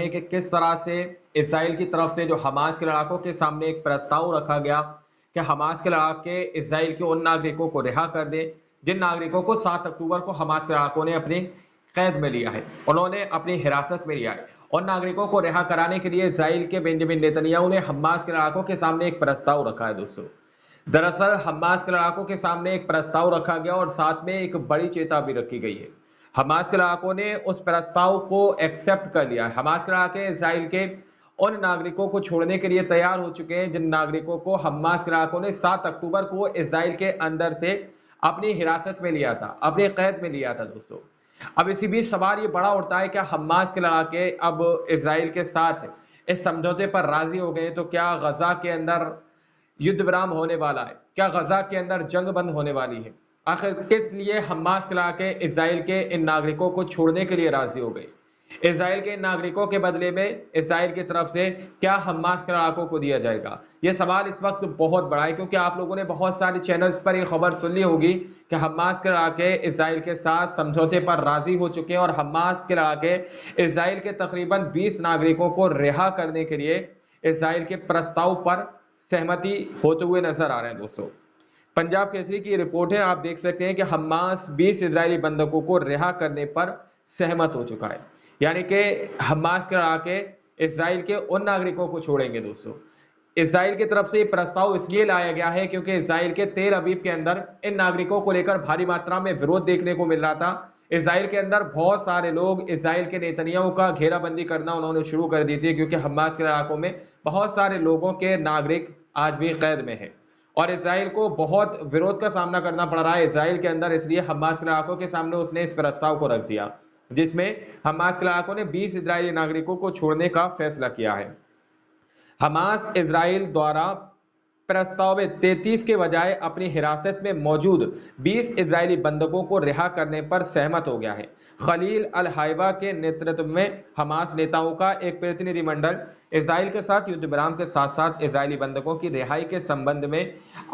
कि किस तरह से इसराइल की तरफ से जो हमास के लड़ाकों के सामने एक प्रस्ताव रखा गया कि हमास के लड़ाके इसराइल के उन नागरिकों को रिहा कर दें जिन नागरिकों को 7 अक्टूबर को हमास के लड़ाकों ने अपनी कैद में लिया है, उन्होंने अपनी हिरासत में लिया है। उन नागरिकों को रिहा कराने के लिए इसराइल के बेंजामिन नेतन्याहू ने हमास के लड़ाकों के सामने एक प्रस्ताव रखा है। दोस्तों, दरअसल हमास के लड़ाकों के सामने एक प्रस्ताव रखा गया और साथ में एक बड़ी चेतावनी रखी गई है। हमास के लड़ाकों ने उस प्रस्ताव को एक्सेप्ट कर लिया है। हमास के लड़ाके इसराइल के उन नागरिकों को छोड़ने के लिए तैयार हो चुके हैं जिन नागरिकों को हमास के लड़ाकों ने 7 अक्टूबर को इसराइल के अंदर से अपनी हिरासत में लिया था, अपनी कैद में लिया था। दोस्तों, अब इसी बीच सवाल ये बड़ा उठता है, क्या हमास के लड़ाके अब इसराइल के साथ इस समझौते पर राजी हो गए? तो क्या गजा के अंदर युद्ध विराम होने वाला है? क्या गजा के अंदर जंग बंद होने वाली है? आखिर किस लिए हमास के लड़ाके इसराइल के इन नागरिकों को छोड़ने के लिए राजी हो गए? इसराइल के इन नागरिकों के बदले में इसराइल की तरफ से क्या हमास के लड़ाकों को दिया जाएगा? यह सवाल इस वक्त बहुत बड़ा है, क्योंकि आप लोगों ने बहुत सारे चैनल्स पर यह खबर सुन ली होगी कि हमास के लड़ाके इसराइल के साथ समझौते पर राजी हो चुके हैं और हमास के लड़ाके इसराइल के तकरीबन 20 नागरिकों को रिहा करने के लिए इसराइल के प्रस्ताव पर सहमति होते हुए नजर आ रहे हैं। दोस्तों, पंजाब केसरी की रिपोर्ट है, आप देख सकते हैं कि हमास 20 इजरायली बंधकों को रिहा करने पर सहमत हो चुका है। यानी कि हमास के लड़ाके इसराइल के उन नागरिकों को छोड़ेंगे। दोस्तों, इसराइल की तरफ से ये प्रस्ताव इसलिए लाया गया है क्योंकि इसराइल के तेल अवीव के अंदर इन नागरिकों को लेकर भारी मात्रा में विरोध देखने को मिल रहा था। इसराइल के अंदर बहुत सारे लोग इसराइल के नेतन्याहू का घेराबंदी करना उन्होंने शुरू कर दी थी, क्योंकि हमास के इलाकों में बहुत सारे लोगों के नागरिक आज भी कैद में है और इसराइल को बहुत विरोध का सामना करना पड़ रहा है इसराइल के अंदर। इसलिए हमास के इलाकों के सामने उसने इस प्रस्ताव को रख दिया जिसमें हमास के इलाकों ने 20 इजरायली नागरिकों को छोड़ने का फैसला किया है। हमास इसराइल द्वारा प्रस्तावित 33 के बजाय अपनी हिरासत में मौजूद 20 इजरायली बंधकों को रिहा करने पर सहमत हो गया है। खलील अल हाइबा के नेतृत्व में हमास नेताओं का एक प्रतिनिधिमंडल इसराइल के साथ युद्ध विराम के साथ साथ इजरायली बंधकों की रिहाई के संबंध में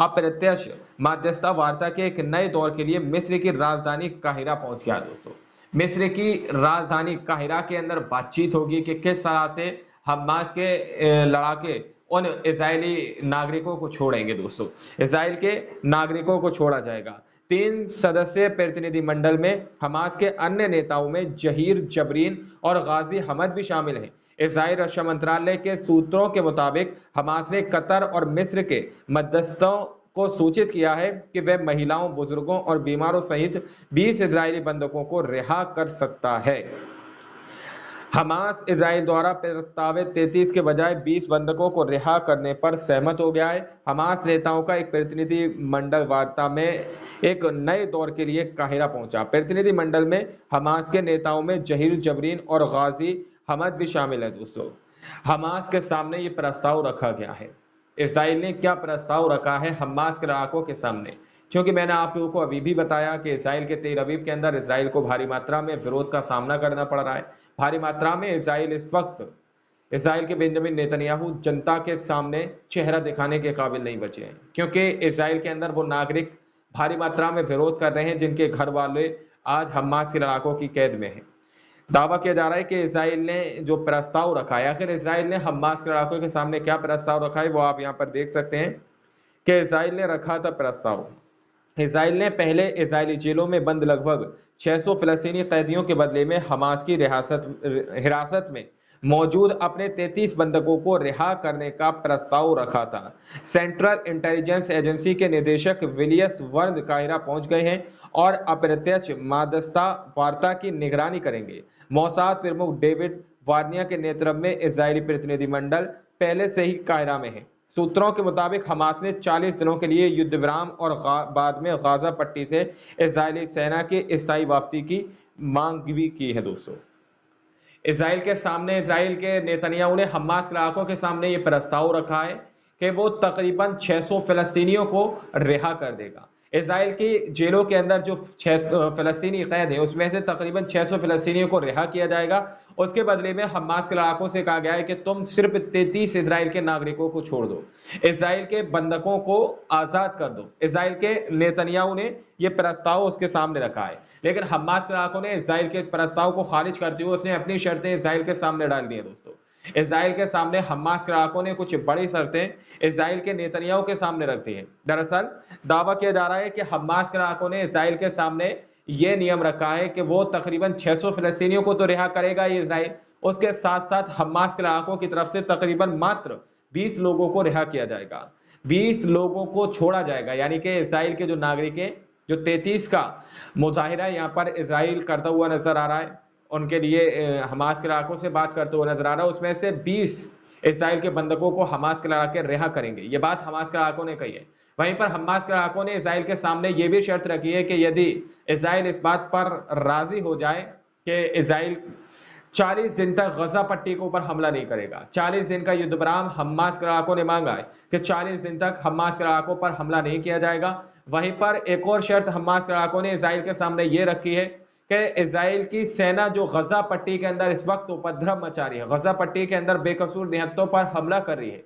अप्रत्यक्ष मध्यस्थता वार्ता के एक नए दौर के लिए मिस्र की राजधानी काहिरा पहुंच गया। दोस्तों, मिस्र की राजधानी काहिरा के अंदर बातचीत होगी कि किस तरह से हमास के लड़ाके उन इजरायली नागरिकों को छोड़ेंगे। दोस्तों, इसराइल के नागरिकों को छोड़ा जाएगा। 3 सदस्यीय प्रतिनिधिमंडल में हमास के अन्य नेताओं में जहीर जबरीन और गाजी हमद भी शामिल हैं। इसराइल रक्षा मंत्रालय के सूत्रों के मुताबिक हमास ने कतर और मिस्र के मध्यस्थों को सूचित किया है कि वह महिलाओं, बुजुर्गों और बीमारों सहित 20 इजरायली बंधकों को रिहा कर सकता है। हमास इसराइल द्वारा प्रस्तावित 33 के बजाय 20 बंधकों को रिहा करने पर सहमत हो गया है। हमास नेताओं का एक प्रतिनिधि मंडल वार्ता में एक नए दौर के लिए काहिरा पहुंचा। प्रतिनिधि मंडल में हमास के नेताओं में जहीर जबरीन और गाजी हमद भी शामिल है। दोस्तों, हमास के सामने ये प्रस्ताव रखा गया है। इसराइल ने क्या प्रस्ताव रखा है हमास के लड़ाकों के सामने? क्योंकि मैंने आप लोगों को अभी भी बताया कि इसराइल के तेल अवीव के अंदर इसराइल को भारी मात्रा में विरोध का सामना करना पड़ रहा है। भारी मात्रा में इसराइल इस वक्त इसराइल के बेंजामिन नेतन्याहू जनता के सामने चेहरा दिखाने के काबिल नहीं बचे हैं, क्योंकि इसराइल के अंदर वो नागरिक भारी मात्रा में विरोध कर रहे हैं जिनके घर वाले आज हमास के लड़ाकों की कैद में हैं। दावा किया जा रहा है कि इसराइल ने जो प्रस्ताव रखा है, आखिर इसराइल ने हमास के लड़ाकों के सामने क्या प्रस्ताव रखा है वो आप यहाँ पर देख सकते हैं कि इसराइल ने रखा था प्रस्ताव। इसराइल ने पहले इजरायली जेलों में बंद लगभग 600 फिलिस्तीनी कैदियों के बदले में हमास की हिरासत में मौजूद अपने 33 बंधकों को रिहा करने का प्रस्ताव रखा था। सेंट्रल इंटेलिजेंस एजेंसी के निदेशक विलियस वर्द काहिरा पहुंच गए हैं और अप्रत्यक्ष मध्यस्थता वार्ता की निगरानी करेंगे। मोसाद प्रमुख डेविड वार्निया के नेतृत्व में इजरायली प्रतिनिधिमंडल पहले से ही काहिरा में है। सूत्रों के मुताबिक हमास ने 40 दिनों के लिए युद्ध विराम और बाद में गाजा पट्टी से इजरायली सेना की स्थायी वापसी की मांग भी की है। दोस्तों, इसराइल के सामने इसराइल के नेतन्याहू ने हमास के लड़ाकों के सामने ये प्रस्ताव रखा है कि वो तकरीबन 600 फिलिस्तीनियों को रिहा कर देगा। इसराइल की जेलों के अंदर जो 6 फ़लस्तीनी कैद हैं, उसमें से तकरीबन 600 फ़लस्तीनियों को रिहा किया जाएगा। उसके बदले में हमास के लड़ाकों से कहा गया है कि तुम सिर्फ 33 इसराइल के नागरिकों को छोड़ दो, इसराइल के बंधकों को आज़ाद कर दो। इसराइल के नेतन्याहू ने ये प्रस्ताव उसके सामने रखा है, लेकिन हमास के लड़ाकों ने इसराइल के प्रस्ताव को खारिज करते हुए उसने अपनी शर्तें इसराइल के सामने डाल दी हैं दोस्तों। इसराइल के सामने हमास के लड़ाकों ने कुछ बड़ी शर्तें इसराइल के नेतन्याहू के सामने रख दी हैं। दरअसल दावा किया जा रहा है कि हमास के लड़ाकों ने इसराइल के सामने ये नियम रखा है कि वो तकरीबन 600 फिलिस्तीनियों को तो रिहा करेगा ही इसराइल, उसके साथ साथ हमास के लड़ाकों की तरफ से तकरीबन मात्र 20 लोगों को रिहा किया जाएगा, 20 लोगों को छोड़ा जाएगा। यानी कि इसराइल के जो नागरिक हैं, जो 33 का मुजाहिरा यहाँ पर इसराइल करता हुआ नजर आ रहा है, उनके लिए हमास के लड़ाकों से बात करते हुए नजर आ रहा है, उसमें से 20 इसराइल के बंधकों को हमास के लड़ाके रिहा करेंगे। ये बात हमास के लड़ाकों ने कही है। वहीं पर हमास के लड़ाकों ने इसराइल के सामने ये भी शर्त रखी है कि यदि इसराइल इस बात पर राजी हो जाए कि इसराइल 40 दिन तक गजा पट्टी के ऊपर हमला नहीं करेगा, 40 दिन का युद्ध विराम हमास के लड़ाकों ने मांगा है कि 40 दिन तक हमास के लड़ाकों पर हमला नहीं किया जाएगा। वहीं पर एक और शर्त हमास के लड़ाकों ने इसराइल के सामने ये रखी है कि इसराइल की सेना जो गजा पट्टी के अंदर इस वक्त उपद्रव मचा रही है, गजा पट्टी के अंदर बेकसूर निहत्तों पर हमला कर रही है,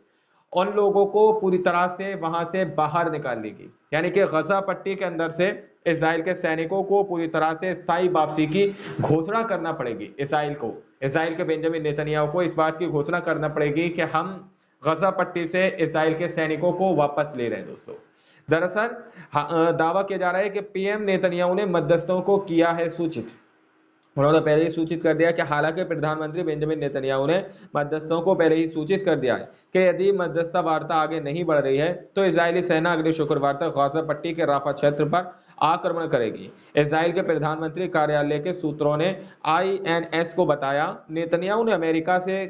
उन लोगों को पूरी तरह से वहां से बाहर निकाल लेगी। यानी कि गजा पट्टी के अंदर से इसराइल के सैनिकों को पूरी तरह से स्थायी वापसी की घोषणा करना पड़ेगी। इसराइल को, इसराइल के बेंजामिन नेतन्याहू को इस बात की घोषणा करना पड़ेगी कि हम गजा पट्टी से इसराइल के सैनिकों को वापस ले रहे हैं दोस्तों। दरअसल दावा किया जा रहा है कि पीएम नेतन्याहू ने मध्यस्थों को किया है सूचित। उन्होंने पहले ही सूचित कर दिया कि हालांकि प्रधानमंत्री बेंजामिन नेतन्याहू ने मध्यस्थों को पहले ही सूचित कर दिया है कि यदि मध्यस्थता वार्ता आगे नहीं बढ़ रही है तो इजरायली सेना अगले शुक्रवार तक गाजा पट्टी के राफा क्षेत्र पर आक्रमण करेगी। इजराइल के प्रधानमंत्री कार्यालय के सूत्रों ने आईएनएस को बताया, नेतन्याहू ने अमेरिका से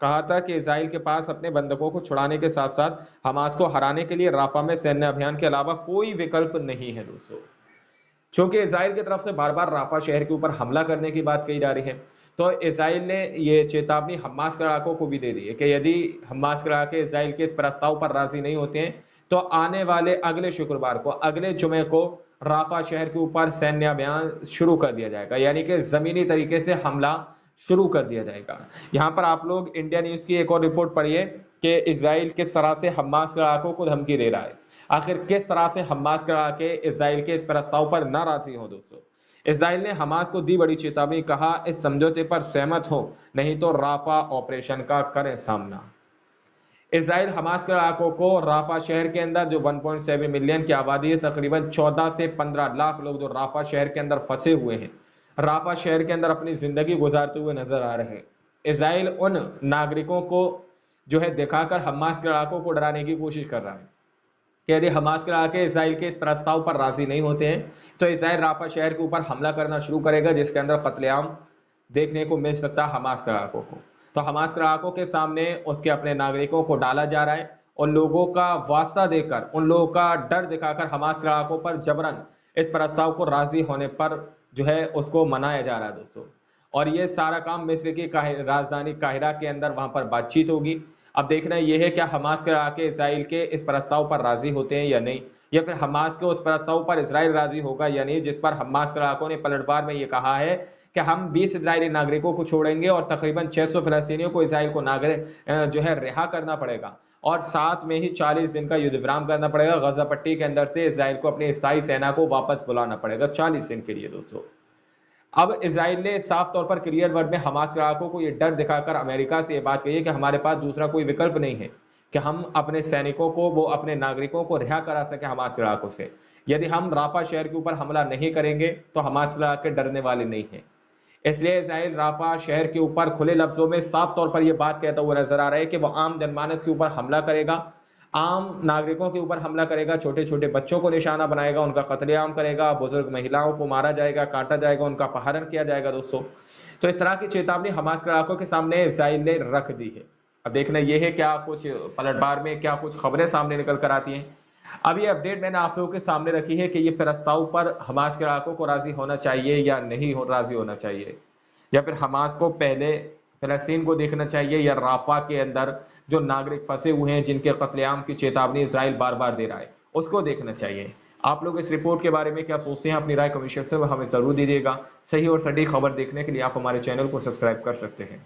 कहा था कि इजराइल के पास अपने बंधकों को छुड़ाने के साथ साथ हमास को हराने के लिए राफा में सैन्य अभियान के अलावा कोई विकल्प नहीं है दोस्तों। चूंकि इसराइल की तरफ से बार बार राफा शहर के ऊपर हमला करने की बात कही जा रही है, तो इसराइल ने ये चेतावनी हमास के लड़ाकों को भी दे दी है कि यदि हमास के लड़ाके इसराइल के प्रस्ताव पर राजी नहीं होते हैं तो आने वाले अगले शुक्रवार को, अगले जुमे को राफा शहर के ऊपर सैन्य अभियान शुरू कर दिया जाएगा। यानी कि जमीनी तरीके से हमला शुरू कर दिया जाएगा। यहाँ पर आप लोग इंडिया न्यूज की एक और रिपोर्ट पढ़िए कि इसराइल किस तरह से हमास के लड़ाकों को धमकी दे रहा है। आखिर किस तरह से हमास करा के इसराइल के प्रस्ताव पर नाराजी हो दोस्तों। इसराइल ने हमास को दी बड़ी चेतावनी, कहा इस समझौते पर सहमत हो नहीं तो राफा ऑपरेशन का करें सामना। इसराइल हमास के इलाकों को राफा शहर के अंदर जो 1.7 मिलियन की आबादी है, तकरीबन 14 से 15 लाख लोग जो राफा शहर के अंदर फंसे हुए हैं, राफा शहर के अंदर अपनी जिंदगी गुजारते हुए नजर आ रहे हैं। इसराइल उन नागरिकों को जो है दिखाकर हमास के इलाकों को डराने की कोशिश कर रहा है कि यदि हमास के इलाके इसराइल के इस प्रस्ताव पर राजी नहीं होते हैं तो इसराइल राफा शहर के ऊपर हमला करना शुरू करेगा, जिसके अंदर कत्लेआम देखने को मिल सकता है हमास के इलाकों को। तो हमास के इलाकों के सामने उसके अपने नागरिकों को डाला जा रहा है, उन लोगों का वास्ता देकर, उन लोगों का डर दिखाकर हमास के इलाकों पर जबरन इस प्रस्ताव को राजी होने पर जो है उसको मनाया जा रहा है दोस्तों। और ये सारा काम मिस्र की राजधानी काहिरा के अंदर वहां पर बातचीत होगी। अब देखना यह है क्या हमास के इलाके इसराइल के इस प्रस्ताव पर राजी होते हैं या नहीं, या फिर हमास के उस प्रस्ताव पर इसराइल राजी होगा या नहीं, जिस पर हमास के इलाकों ने पलटवार में ये कहा है कि हम 20 इजरायली नागरिकों को छोड़ेंगे और तकरीबन 600 फिलिस्तीनियों को इसराइल को नागरिक जो है रिहा करना पड़ेगा, और साथ में ही 40 दिन का युद्ध विराम करना पड़ेगा। गजा पट्टी के अंदर से इसराइल को अपनी स्थायी सेना को वापस बुलाना पड़ेगा 40 दिन के लिए दोस्तों। अब इसराइल ने साफ तौर पर क्लियर वर्ड में हमास के इलाकों को यह डर दिखाकर अमेरिका से यह बात कही है कि हमारे पास दूसरा कोई विकल्प नहीं है कि हम अपने सैनिकों को, वो अपने नागरिकों को रिहा करा सके हमास के इलाकों से। यदि हम राफा शहर के ऊपर हमला नहीं करेंगे तो हमास के इलाके डरने वाले नहीं है। इसलिए इसराइल राफा शहर के ऊपर खुले लफ्जों में साफ तौर पर यह बात कहता हुआ नजर आ रहा है कि वह आम जनमानस के ऊपर हमला करेगा, आम नागरिकों के ऊपर हमला करेगा, छोटे छोटे बच्चों को निशाना बनाएगा, उनका कत्लेआम करेगा, बुजुर्ग महिलाओं को मारा जाएगा, काटा जाएगा, उनका अपहरण किया जाएगा दोस्तों। तो इस तरह की चेतावनी हमास के इलाकों के सामने इसराइल ने रख दी है। अब देखना यह है क्या कुछ पलटवार में क्या कुछ खबरें सामने निकल कर आती हैं। अब ये अपडेट मैंने आप लोगों के सामने रखी है कि ये प्रस्ताव पर हमास के इलाकों को राजी होना चाहिए या नहीं राजी होना चाहिए, या फिर हमास को पहले फिलिस्तीन को देखना चाहिए, या राफा के अंदर जो नागरिक फंसे हुए हैं जिनके कत्लेआम की चेतावनी इसराइल बार बार दे रहा है उसको देखना चाहिए। आप लोग इस रिपोर्ट के बारे में क्या सोचते हैं? अपनी राय कमेंट सेक्शन में हमें ज़रूर दीजिएगा। सही और सटीक खबर देखने के लिए आप हमारे चैनल को सब्सक्राइब कर सकते हैं।